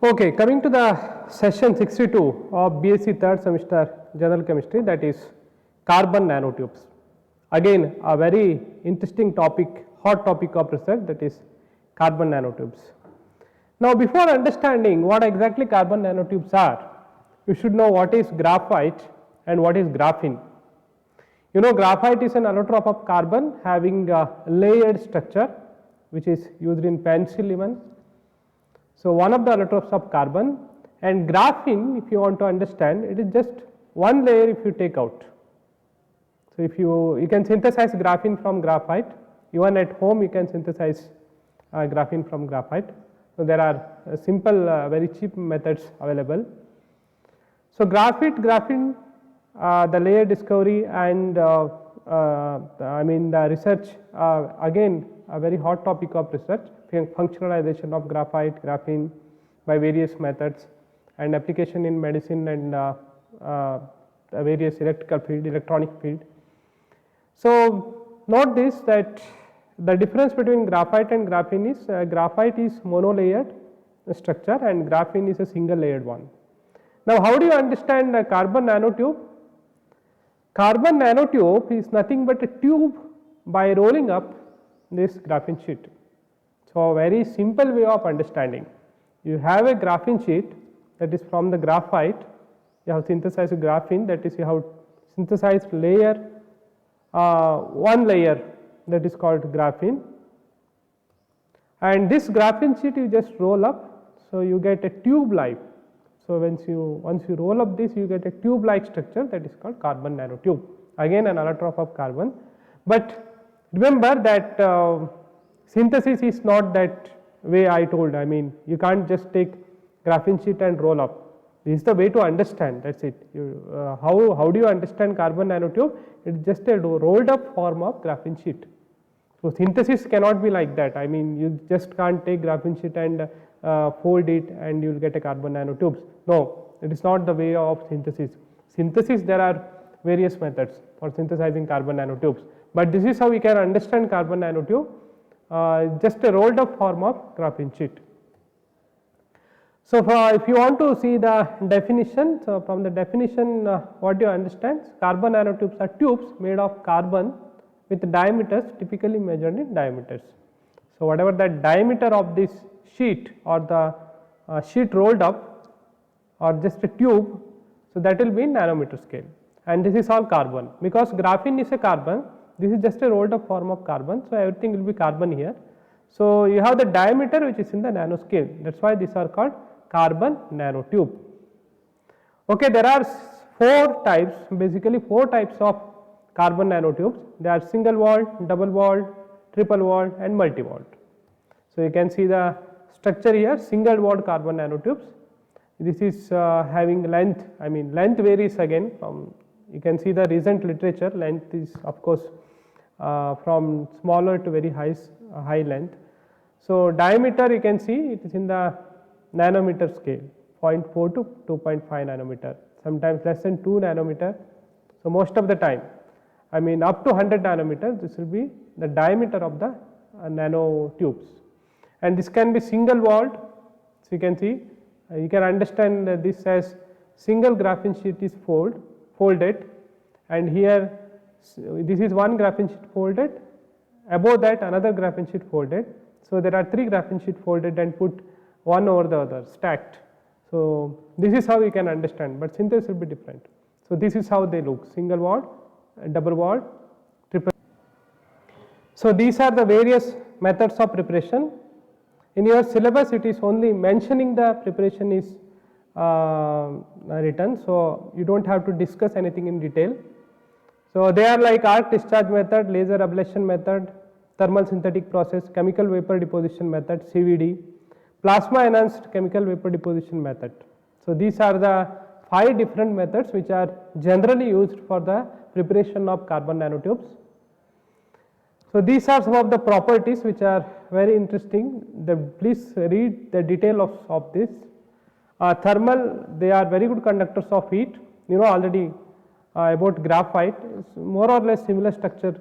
Okay, coming to the session 62 of BSc third semester General Chemistry, that is carbon nanotubes. Again, a very interesting topic, hot topic of research, that is carbon nanotubes. Now, before understanding what exactly carbon nanotubes are, you should know what is graphite and what is graphene. You know, graphite is an allotrope of carbon having a layered structure, which is used in pencil even. So, one of the allotropes of carbon, and graphene, if you want to understand, it is just one layer if you take out. So, if you can synthesize graphene from graphite, even at home you can synthesize graphene from graphite. So, there are simple very cheap methods available. So, graphene, the layer discovery and the research, again a very hot topic of research, functionalization of graphite, graphene by various methods, and application in medicine and various electrical field, electronic field. So, note this, that the difference between graphite and graphene is graphite is monolayered structure and graphene is a single layered one. Now, how do you understand a carbon nanotube? Carbon nanotube is nothing but a tube by rolling up this graphene sheet. So, a very simple way of understanding. You have a graphene sheet, that is from the graphite, you have synthesized graphene, that is you have synthesized layer, one layer, that is called graphene, and this graphene sheet you just roll up. So, you get a tube like. So, once you roll up this, you get a tube like structure, that is called carbon nanotube, again an allotrope of carbon. But remember that synthesis is not that way I told. I mean, you can't just take graphene sheet and roll up. This is the way to understand, that is it. How do you understand carbon nanotube? It is just a rolled up form of graphene sheet. So, synthesis cannot be like that. I mean, you just can't take graphene sheet and fold it and you will get a carbon nanotubes. No, it is not the way of synthesis. Synthesis, there are various methods for synthesizing carbon nanotubes, but this is how we can understand carbon nanotube, just a rolled up form of graphene sheet. So, if you want to see the definition, so from the definition what you understand, carbon nanotubes are tubes made of carbon with diameters typically measured in diameters. So, whatever the diameter of this sheet or the sheet rolled up or just a tube, so that will be in nanometer scale, and this is all carbon, because graphene is a carbon, this is just a rolled up form of carbon. So, everything will be carbon here. So, you have the diameter which is in the nanoscale, that is why these are called carbon nanotube. Okay, there are basically four types of carbon nanotubes. They are single walled, double walled, triple walled and multi walled. So, you can see the structure here, single walled carbon nanotubes. This is having length, I mean length varies again from, you can see the recent literature, length is of course from smaller to very high length. So, diameter you can see it is in the nanometer scale, 0.4 to 2.5 nanometer, sometimes less than 2 nanometer. So, most of the time, I mean up to 100 nanometers, this will be the diameter of the nanotubes, and this can be single walled. So, you can see, you can understand this as single graphene sheet is folded, and here this is one graphene sheet folded, above that another graphene sheet folded. So, there are 3 graphene sheet folded and put one over the other stacked. So, this is how you can understand, but synthesis will be different. So, this is how they look, single walled, double walled, triple. So, these are the various methods of preparation. In your syllabus it is only mentioning the preparation is written. So, you do not have to discuss anything in detail. So, they are like arc discharge method, laser ablation method, thermal synthetic process, chemical vapor deposition method, CVD, plasma enhanced chemical vapor deposition method. So, these are the 5 different methods which are generally used for the preparation of carbon nanotubes. So, these are some of the properties which are very interesting. Please read the detail of this. Thermal, they are very good conductors of heat. You know already about graphite, more or less similar structure,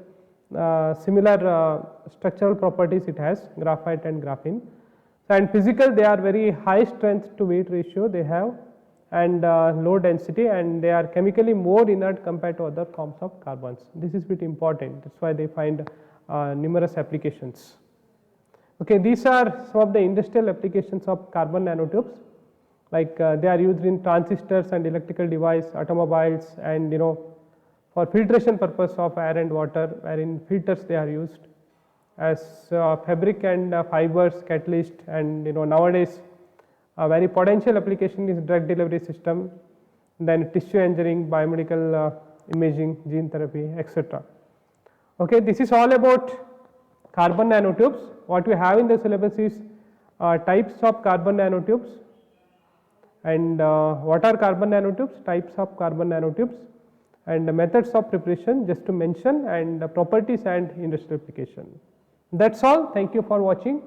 similar structural properties it has, graphite and graphene. And physical, they are very high strength to weight ratio they have, and low density, and they are chemically more inert compared to other forms of carbons. This is bit important, that is why they find numerous applications. Okay, these are some of the industrial applications of carbon nanotubes, like they are used in transistors and electrical device, automobiles, and for filtration purpose of air and water, wherein filters they are used as fabric and fibers, catalyst, and nowadays a very potential application is drug delivery system, then tissue engineering, biomedical imaging, gene therapy, etc. Okay, this is all about carbon nanotubes. What we have in the syllabus is types of carbon nanotubes, and what are carbon nanotubes, types of carbon nanotubes, and the methods of preparation, just to mention, and properties and industrial application. That is all. Thank you for watching.